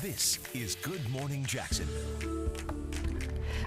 This is Good Morning Jacksonville.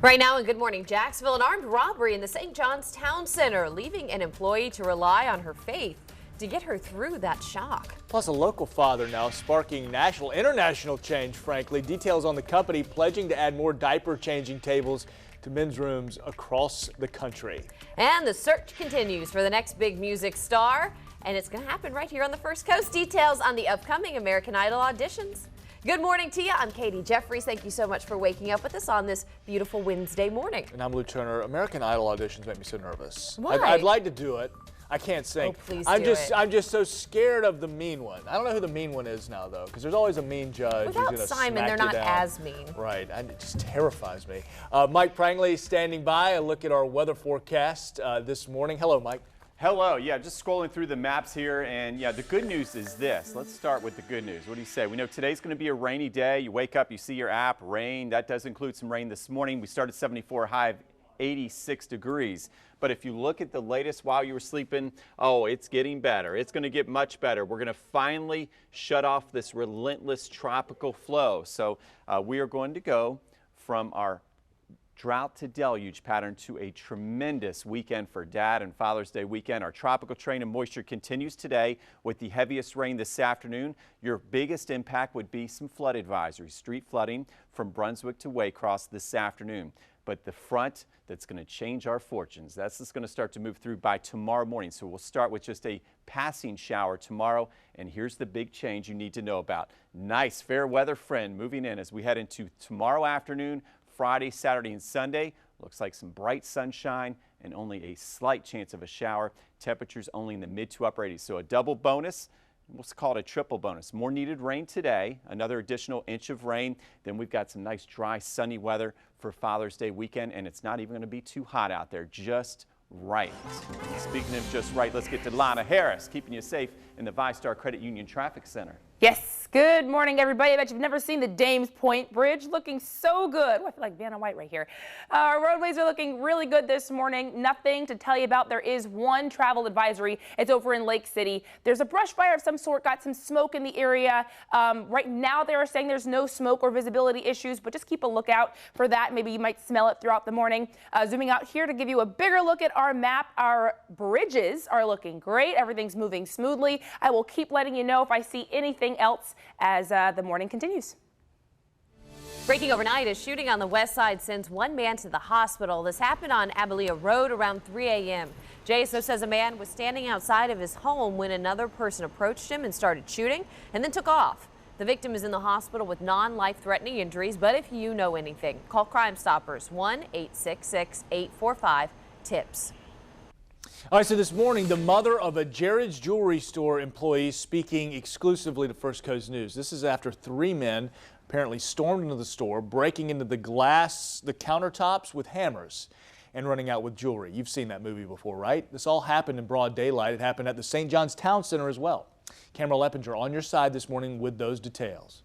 Right now in Good Morning Jacksonville, an armed robbery in the St. John's Town Center, leaving an employee to rely on her faith to get her through that shock. Plus, a local father now sparking national, international change, frankly. Details on the company pledging to add more diaper changing tables to men's rooms across the country. And the search continues for the next big music star, and it's going to happen right here on the First Coast. Details on the upcoming American Idol auditions. Good morning to you. I'm Katie Jeffries. Thank you so much for waking up with us on this beautiful Wednesday morning. And I'm Lou Turner. American Idol auditions make me so nervous. Why? I'd like to do it. I can't sing. Oh, please I'm do it. I'm just so scared of the mean one. I don't know who the mean one is now, though, because there's always a mean judge who's Without going to Simon, smack they're you not down. as mean. Right, and it just terrifies me. Mike Prangley standing by. A look at our weather forecast this morning. Hello, Mike. Hello. Yeah, just scrolling through the maps here, and yeah, the good news is this. Let's start with the good news. What do you say? We know today's going to be a rainy day. You wake up, you see your app, rain. That does include some rain this morning. We started 74, high of 86 degrees. But if you look at the latest while you were sleeping, oh, it's getting better. It's going to get much better. We're going to finally shut off this relentless tropical flow. So we are going to go from our drought to deluge pattern to a tremendous weekend for Dad and Father's Day weekend. Our tropical train of moisture continues today with the heaviest rain this afternoon. Your biggest impact would be some flood advisories, street flooding from Brunswick to Waycross this afternoon. But the front that's going to change our fortunes, that's just going to start to move through by tomorrow morning. So we'll start with just a passing shower tomorrow. And here's the big change you need to know about. Nice fair weather friend moving in as we head into tomorrow afternoon, Friday, Saturday, and Sunday. Looks like some bright sunshine and only a slight chance of a shower. Temperatures only in the mid to upper 80s. So a double bonus. We'll call it a triple bonus. More needed rain today, another additional inch of rain. Then we've got some nice dry sunny weather for Father's Day weekend, and it's not even going to be too hot out there, just right. Speaking of just right, let's get to Lana Harris, keeping you safe in the ViStar Credit Union Traffic Center. Yes, good morning, everybody. I bet you've never seen the Dames Point Bridge looking so good. Oh, I feel like Vanna White right here. Our roadways are looking really good this morning. Nothing to tell you about. There is one travel advisory. It's over in Lake City. There's a brush fire of some sort, got some smoke in the area. Right now they are saying there's no smoke or visibility issues, but just keep a lookout for that. Maybe you might smell it throughout the morning. Zooming out here to give you a bigger look at our map. Our bridges are looking great. Everything's moving smoothly. I will keep letting you know if I see anything else as the morning continues. Breaking overnight, a shooting on the west side sends one man to the hospital. This happened on Abilene Road around 3 a.m. JSO says a man was standing outside of his home when another person approached him and started shooting and then took off. The victim is in the hospital with non-life-threatening injuries, but if you know anything, call Crime Stoppers 1-866-845-TIPS. All right, so this morning, the mother of a Jared's Jewelry Store employee speaking exclusively to First Coast News. This is after three men apparently stormed into the store, breaking into the countertops with hammers and running out with jewelry. You've seen that movie before, right? This all happened in broad daylight. It happened at the St. John's Town Center as well. Camera Leppinger on your side this morning with those details.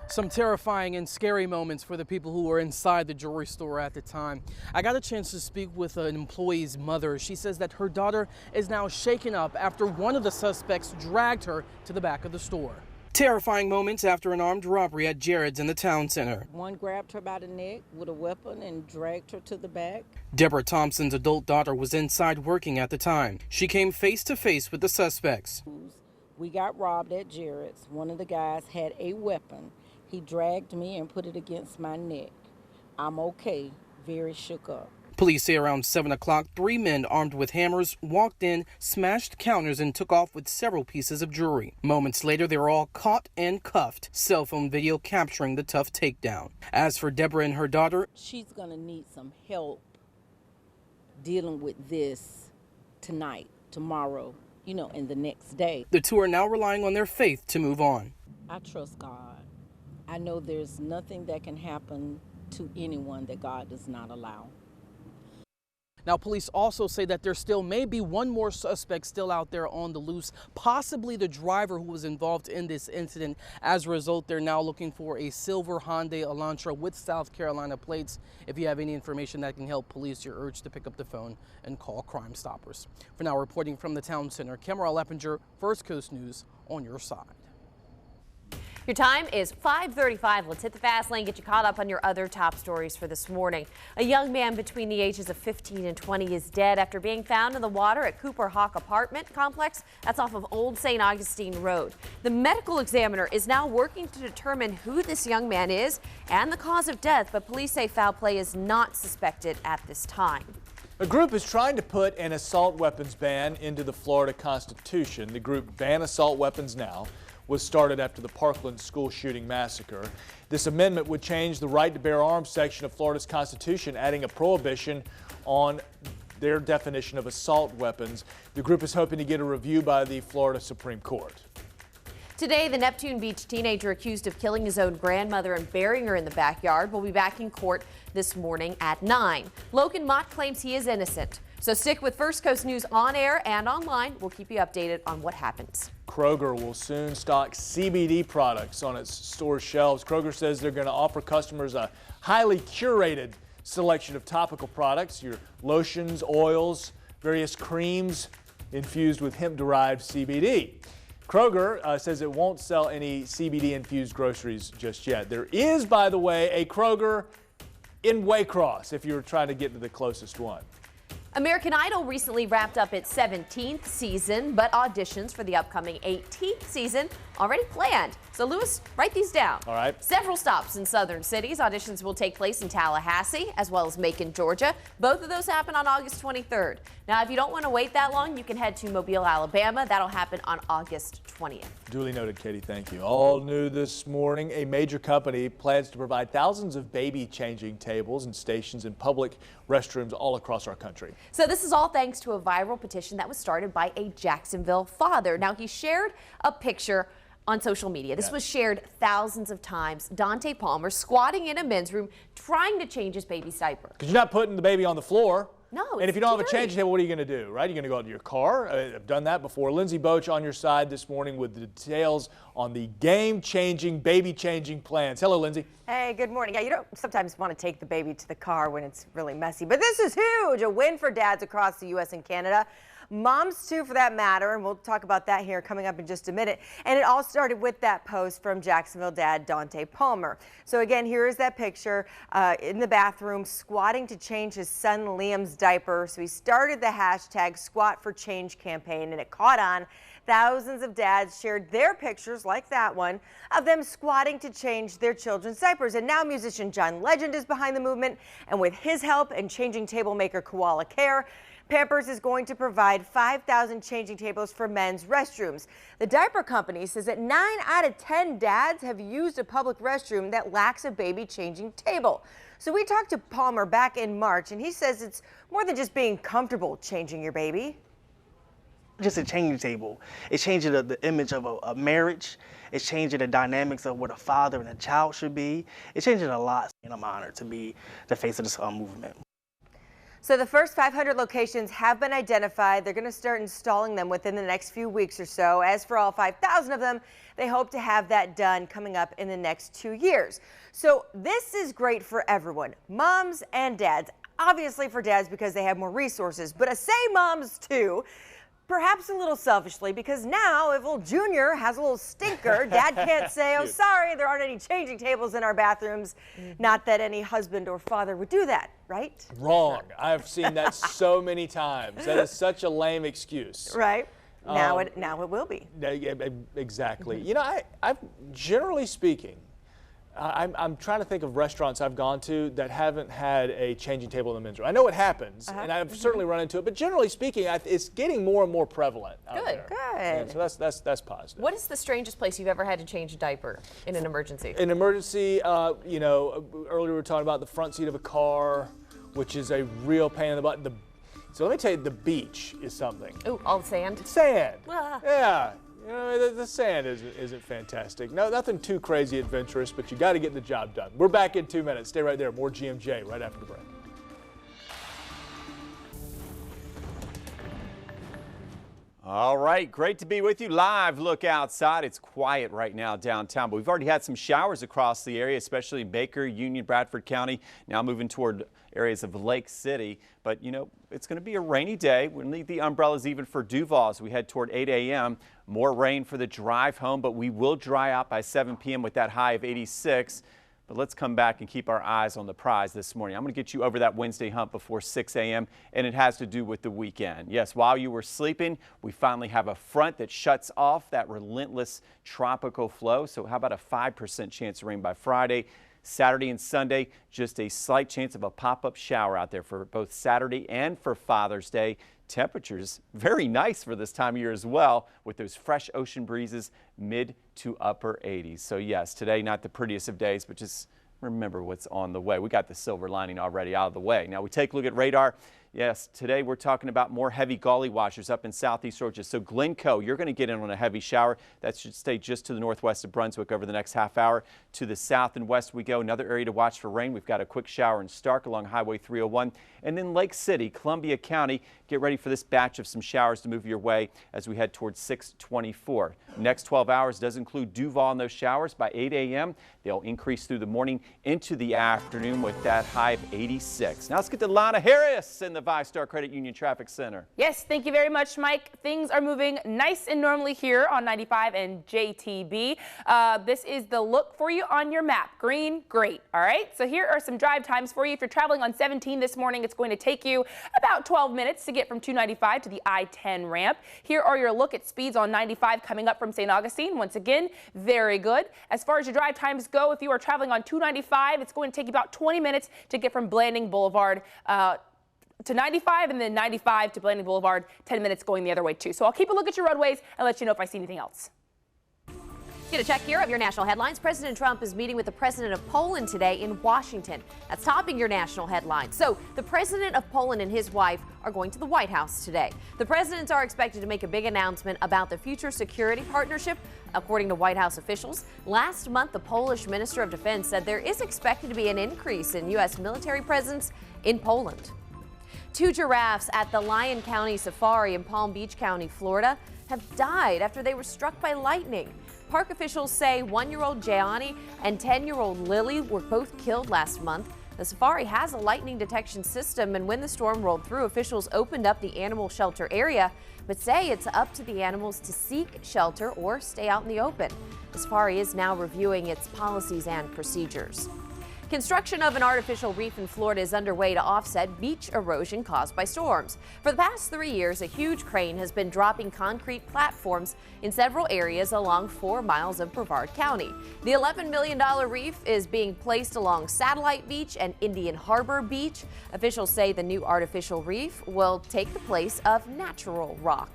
Some terrifying and scary moments for the people who were inside the jewelry store at the time. I got a chance to speak with an employee's mother. She says that her daughter is now shaken up after one of the suspects dragged her to the back of the store. Terrifying moments after an armed robbery at Jared's in the town center. One grabbed her by the neck with a weapon and dragged her to the back. Deborah Thompson's adult daughter was inside working at the time. She came face to face with the suspects. We got robbed at Jared's. One of the guys had a weapon. He dragged me and put it against my neck. I'm okay, very shook up. Police say around 7 o'clock, three men armed with hammers walked in, smashed counters, and took off with several pieces of jewelry. Moments later, they were all caught and cuffed. Cell phone video capturing the tough takedown. As for Deborah and her daughter, she's going to need some help dealing with this tonight, tomorrow, and the next day. The two are now relying on their faith to move on. I trust God. I know there's nothing that can happen to anyone that God does not allow. Now, police also say that there still may be one more suspect still out there on the loose, possibly the driver who was involved in this incident. As a result, they're now looking for a silver Hyundai Elantra with South Carolina plates. If you have any information that can help police, you're urged to pick up the phone and call Crime Stoppers. For now, reporting from the town center, Camera Leppinger, First Coast News, on your side. Your time is 5:35. Let's hit the fast lane, get you caught up on your other top stories for this morning. A young man between the ages of 15 and 20 is dead after being found in the water at Cooper Hawk apartment complex. That's off of Old St. Augustine Road. The medical examiner is now working to determine who this young man is and the cause of death, but police say foul play is not suspected at this time. A group is trying to put an assault weapons ban into the Florida Constitution. The group Ban Assault Weapons Now was started after the Parkland school shooting massacre. This amendment would change the right to bear arms section of Florida's Constitution, adding a prohibition on their definition of assault weapons. The group is hoping to get a review by the Florida Supreme Court. Today, the Neptune Beach teenager accused of killing his own grandmother and burying her in the backyard will be back in court this morning at 9. Logan Mott claims he is innocent. So stick with First Coast News on air and online. We'll keep you updated on what happens. Kroger will soon stock CBD products on its store shelves. Kroger says they're going to offer customers a highly curated selection of topical products, your lotions, oils, various creams infused with hemp-derived CBD. Kroger says it won't sell any CBD-infused groceries just yet. There is, by the way, a Kroger in Waycross if you're trying to get to the closest one. American Idol recently wrapped up its 17th season, but auditions for the upcoming 18th season already planned. So, Lewis, write these down. All right. Several stops in southern cities. Auditions will take place in Tallahassee as well as Macon, Georgia. Both of those happen on August 23rd. Now, if you don't want to wait that long, you can head to Mobile, Alabama. That'll happen on August 20th. Duly noted, Katie. Thank you. All new this morning, a major company plans to provide thousands of baby changing tables and stations in public restrooms all across our country. So this is all thanks to a viral petition that was started by a Jacksonville father. Now, he shared a picture on social media. This was shared thousands of times. Dante Palmer squatting in a men's room trying to change his baby's diaper. Because you're not putting the baby on the floor. No, and if you don't have a changing table, what are you going to do, right? You're going to go out to your car. I've done that before. Lindsay Boach on your side this morning with the details on the game-changing, baby-changing plans. Hello, Lindsay. Hey, good morning. Yeah, you don't sometimes want to take the baby to the car when it's really messy, but this is huge. A win for dads across the U.S. and Canada. Moms, too, for that matter, and we'll talk about that here coming up in just a minute. And it all started with that post from Jacksonville dad Dante Palmer. So again, here is that picture in the bathroom, squatting to change his son Liam's diaper. So he started the hashtag Squat for Change campaign, and it caught on. Thousands of dads shared their pictures, like that one, of them squatting to change their children's diapers. And now musician John Legend is behind the movement, and with his help and changing table maker Koala Care, Pampers is going to provide 5,000 changing tables for men's restrooms. The diaper company says that 9 out of 10 dads have used a public restroom that lacks a baby changing table. So we talked to Palmer back in March, and he says it's more than just being comfortable changing your baby. Just a changing table. It's changing the image of a marriage. It's changing the dynamics of what a father and a child should be. It's changing a lot, and I'm honored to be the face of this movement. So the first 500 locations have been identified. They're going to start installing them within the next few weeks or so. As for all 5,000 of them, they hope to have that done coming up in the next 2 years. So this is great for everyone, moms and dads. Obviously for dads because they have more resources, but I say moms too. Perhaps a little selfishly, because now if little Junior has a little stinker, dad can't say, oh, sorry, there aren't any changing tables in our bathrooms. Not that any husband or father would do that, right? Wrong. I've seen that so many times. That is such a lame excuse. Right. Now it will be. Exactly. You know, I've generally speaking, I'm trying to think of restaurants I've gone to that haven't had a changing table in the men's room. I know it happens, and I've certainly run into it, but generally speaking, it's getting more and more prevalent out there. Good. And so that's positive. What is the strangest place you've ever had to change a diaper in an emergency? An emergency, you know, earlier we were talking about the front seat of a car, which is a real pain in the butt. So let me tell you, the beach is something. Ooh, all the sand? Sand. Ah. Yeah. You know, the sand isn't fantastic. No, nothing too crazy adventurous, but you got to get the job done. We're back in 2 minutes. Stay right there. More GMJ right after the break. All right, great to be with you. Live look outside. It's quiet right now downtown, but we've already had some showers across the area, especially in Baker, Union, Bradford County. Now moving toward areas of Lake City. But, you know, it's going to be a rainy day. We'll need the umbrellas even for Duval as we head toward 8 a.m. More rain for the drive home, but we will dry out by 7 p.m. with that high of 86. But let's come back and keep our eyes on the prize this morning. I'm going to get you over that Wednesday hump before 6 a.m. and it has to do with the weekend. Yes, while you were sleeping, we finally have a front that shuts off that relentless tropical flow. So how about a 5% chance of rain by Friday? Saturday and Sunday, just a slight chance of a pop-up shower out there for both Saturday and for Father's Day. Temperatures very nice for this time of year as well, with those fresh ocean breezes, mid to upper 80s. So yes, today not the prettiest of days, but just remember what's on the way. We got the silver lining already out of the way. Now we take a look at radar. Yes, today we're talking about more heavy gully washers up in southeast Georgia. So Glencoe, you're going to get in on a heavy shower. That should stay just to the northwest of Brunswick over the next half hour. To the south and west we go. Another area to watch for rain. We've got a quick shower in Stark along Highway 301. And then Lake City, Columbia County. Get ready for this batch of some showers to move your way as we head towards 624. Next 12 hours does include Duval in those showers by 8 a.m. They'll increase through the morning into the afternoon with that high of 86. Now let's get to Lana Harris in the VyStar Credit Union Traffic Center. Yes, thank you very much, Mike. Things are moving nice and normally here on 95 and JTB. This is the look for you on your map. Green, great. All right, so here are some drive times for you. If you're traveling on 17 this morning, it's going to take you about 12 minutes to get from 295 to the I-10 ramp. Here are your look at speeds on 95 coming up from St. Augustine. Once again, very good. As far as your drive times go, if you are traveling on 295, it's going to take you about 20 minutes to get from Blanding Boulevard to 95, and then 95 to Blanding Boulevard, 10 minutes going the other way too. So I'll keep a look at your roadways and let you know if I see anything else. Get a check here of your national headlines. President Trump is meeting with the president of Poland today in Washington. That's topping your national headlines. So the president of Poland and his wife are going to the White House today. The presidents are expected to make a big announcement about the future security partnership, according to White House officials. Last month, the Polish Minister of Defense said there is expected to be an increase in U.S. military presence in Poland. 2 giraffes at the Lyon County Safari in Palm Beach County, Florida, have died after they were struck by lightning. Park officials say 1-year-old Gianni and 10-year-old Lily were both killed last month. The safari has a lightning detection system, and when the storm rolled through, officials opened up the animal shelter area, but say it's up to the animals to seek shelter or stay out in the open. The safari is now reviewing its policies and procedures. Construction of an artificial reef in Florida is underway to offset beach erosion caused by storms. For the past 3 years, a huge crane has been dropping concrete platforms in several areas along 4 miles of Brevard County. The $11 million reef is being placed along Satellite Beach and Indian Harbor Beach. Officials say the new artificial reef will take the place of natural rock.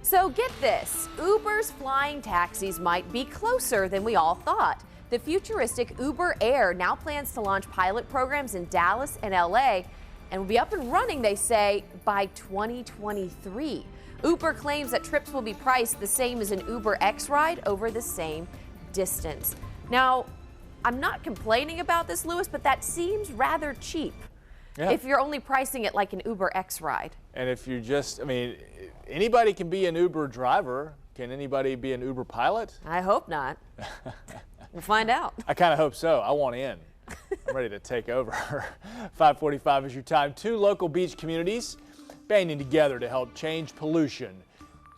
So get this, Uber's flying taxis might be closer than we all thought. The futuristic Uber Air now plans to launch pilot programs in Dallas and LA and will be up and running, they say, by 2023. Uber claims that trips will be priced the same as an Uber X ride over the same distance. Now, I'm not complaining about this, Lewis, but that seems rather cheap. Yeah. If you're only pricing it like an Uber X ride. And if you're just, I mean, anybody can be an Uber driver. Can anybody be an Uber pilot? I hope not. We'll find out. I kind of hope so. I want in. I'm ready to take over. 5:45 is your time. 2 local beach communities banding together to help change pollution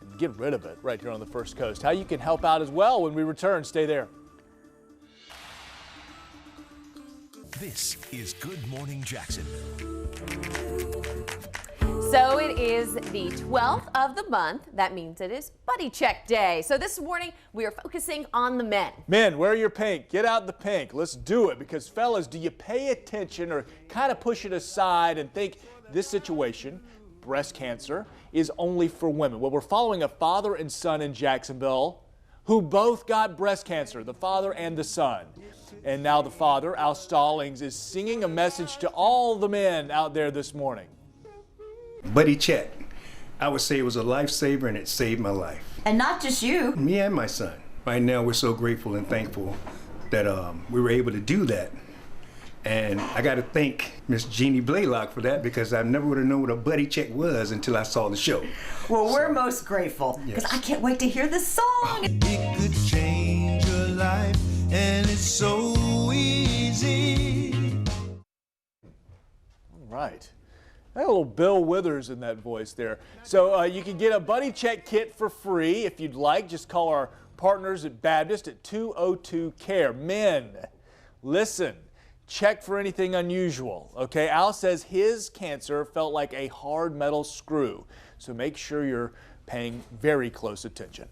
and get rid of it right here on the First Coast. How you can help out as well when we return. Stay there. This is Good Morning Jacksonville. So it is the 12th of the month. That means it is Buddy Check Day. So this morning we are focusing on the men. Men, wear your pink. Get out the pink. Let's do it. Because fellas, do you pay attention or kind of push it aside and think this situation, breast cancer, is only for women? Well, we're following a father and son in Jacksonville who both got breast cancer, the father and the son. And now the father, Al Stallings, is singing a message to all the men out there this morning. Buddy Check. I would say it was a lifesaver, and it saved my life. And not just you. Me and my son. Right now, we're so grateful and thankful that we were able to do that. And I got to thank Miss Jeannie Blaylock for that, because I never would have known what a buddy check was until I saw the show. Well, we're most grateful, because I can't wait to hear this song. It could change your life, and it's so easy. All right. I had a little Bill Withers in that voice there. So you can get a buddy check kit for free if you'd like. Just call our partners at Baptist at 202-CARE. Men, listen. Check for anything unusual, okay? Al says his cancer felt like a hard metal screw, so make sure you're paying very close attention.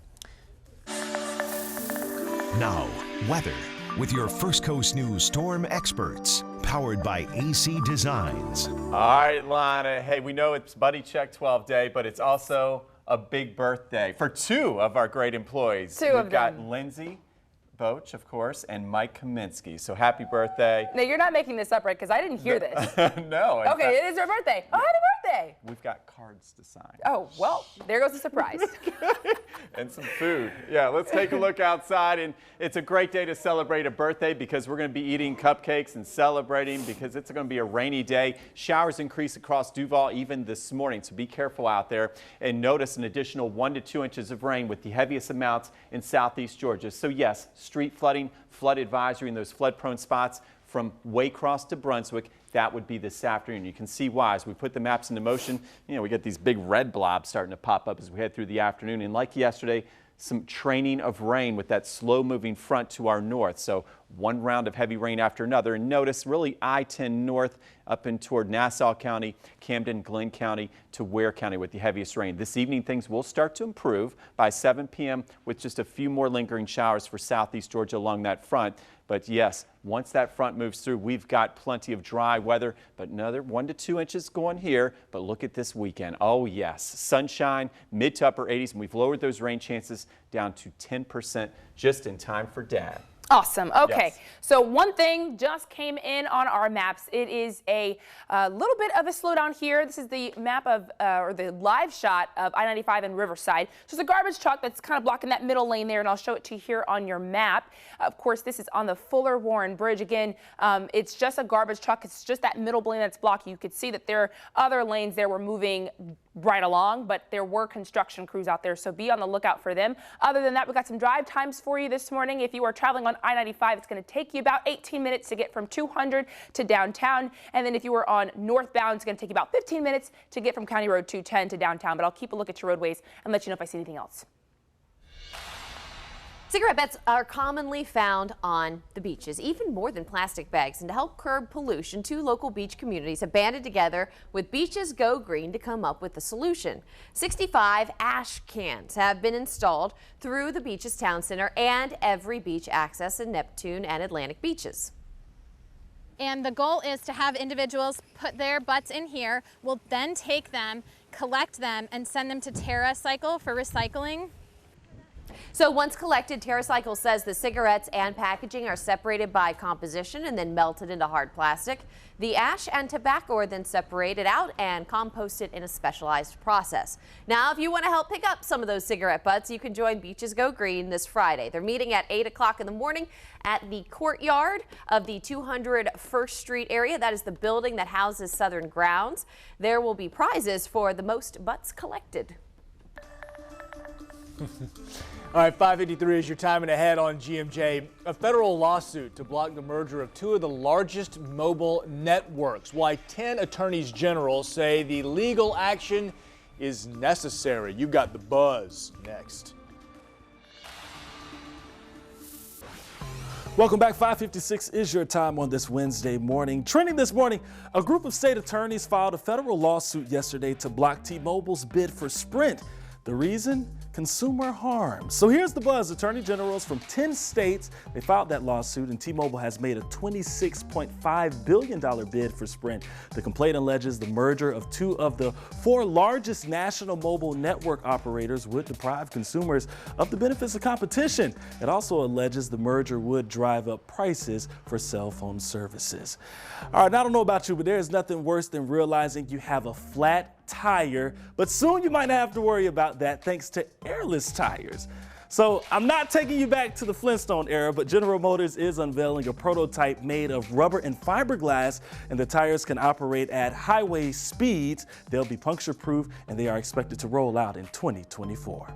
Now, weather with your First Coast News storm experts, powered by AC Designs. All right, Lana. Hey, we know it's Buddy Check 12 Day, but it's also a big birthday for two of our great employees. We've got Lindsay Boach, of course, and Mike Kaminsky. So happy birthday. No, you're not making this up, right? Because I didn't hear this. No. Okay, it is their birthday. Oh, happy birthday. We've got cards to sign. Oh, well, there goes the surprise. And some food. Yeah, let's take a look outside. And it's a great day to celebrate a birthday, because we're going to be eating cupcakes and celebrating, because it's going to be a rainy day. Showers increase across Duval even this morning, so be careful out there. And notice an additional 1 to 2 inches of rain, with the heaviest amounts in southeast Georgia. So yes, street flooding, flood advisory in those flood-prone spots from Waycross to Brunswick. That would be this afternoon. You can see why as we put the maps into motion. You know, we get these big red blobs starting to pop up as we head through the afternoon. And like yesterday, some training of rain with that slow-moving front to our north. So one round of heavy rain after another. And notice really I-10 north up and toward Nassau County, Camden, Glenn County to Ware County with the heaviest rain. This evening things will start to improve by 7 p.m. with just a few more lingering showers for southeast Georgia along that front. But yes, once that front moves through, we've got plenty of dry weather, but another 1 to 2 inches going here. But look at this weekend. Oh yes, sunshine, mid to upper 80s, and we've lowered those rain chances down to 10% just in time for Dad. Awesome. Okay, Yes. So one thing just came in on our maps. It is a little bit of a slowdown here. This is the map of, or the live shot of I-95 in Riverside. So it's a garbage truck that's kind of blocking that middle lane there, and I'll show it to you here on your map. Of course, this is on the Fuller Warren Bridge. Again, it's just a garbage truck. It's just that middle lane that's blocking. You could see that there are other lanes there were moving right along, but there were construction crews out there, so be on the lookout for them. Other than that, we've got some drive times for you this morning. If you are traveling on I-95, it's going to take you about 18 minutes to get from 200 to downtown, and then if you were on northbound, it's going to take you about 15 minutes to get from County Road 210 to downtown, but I'll keep a look at your roadways and let you know if I see anything else. Cigarette butts are commonly found on the beaches, even more than plastic bags. And to help curb pollution, 2 local beach communities have banded together with Beaches Go Green to come up with a solution. 65 ash cans have been installed through the beach's town center and every beach access in Neptune and Atlantic beaches. And the goal is to have individuals put their butts in here. We'll then take them, collect them, and send them to TerraCycle for recycling. So once collected, TerraCycle says the cigarettes and packaging are separated by composition and then melted into hard plastic. The ash and tobacco are then separated out and composted in a specialized process. Now, if you want to help pick up some of those cigarette butts, you can join Beaches Go Green this Friday. They're meeting at 8 o'clock in the morning at the courtyard of the 200 First Street area. That is the building that houses Southern Grounds. There will be prizes for the most butts collected. All right, 5:53 is your time and ahead on GMJ. A federal lawsuit to block the merger of 2 of the largest mobile networks. Why 10 attorneys general say the legal action is necessary. You've got the buzz next. Welcome back. 5:56 is your time on this Wednesday morning. Trending this morning, a group of state attorneys filed a federal lawsuit yesterday to block T-Mobile's bid for Sprint. The reason? Consumer harm. So here's the buzz. Attorney generals from 10 states, they filed that lawsuit, and T-Mobile has made a $26.5 billion bid for Sprint. The complaint alleges the merger of 2 of the 4 largest national mobile network operators would deprive consumers of the benefits of competition. It also alleges the merger would drive up prices for cell phone services. All right, now I don't know about you, but there's nothing worse than realizing you have a flat tire, but soon you might not have to worry about that thanks to airless tires. So I'm not taking you back to the Flintstone era, but General Motors is unveiling a prototype made of rubber and fiberglass, and the tires can operate at highway speeds. They'll be puncture-proof, and they are expected to roll out in 2024.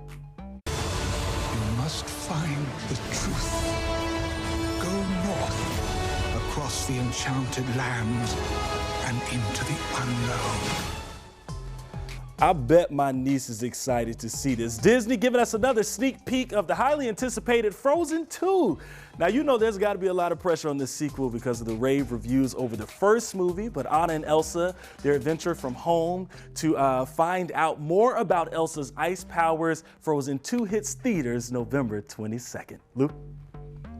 You must find the truth. Go north, across the enchanted lands, and into the unknown. I bet my niece is excited to see this. Disney giving us another sneak peek of the highly anticipated Frozen 2. Now, you know there's got to be a lot of pressure on this sequel because of the rave reviews over the first movie, but Anna and Elsa, their adventure from home to find out more about Elsa's ice powers. Frozen 2 hits theaters November 22nd. Luke?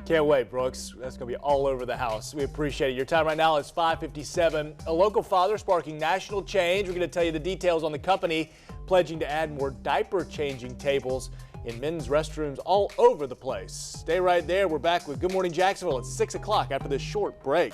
Can't wait, Brooks. That's going to be all over the house. We appreciate it. Your time right now is 5:57. A local father sparking national change. We're going to tell you the details on the company pledging to add more diaper changing tables in men's restrooms all over the place. Stay right there. We're back with Good Morning Jacksonville at 6 o'clock after this short break.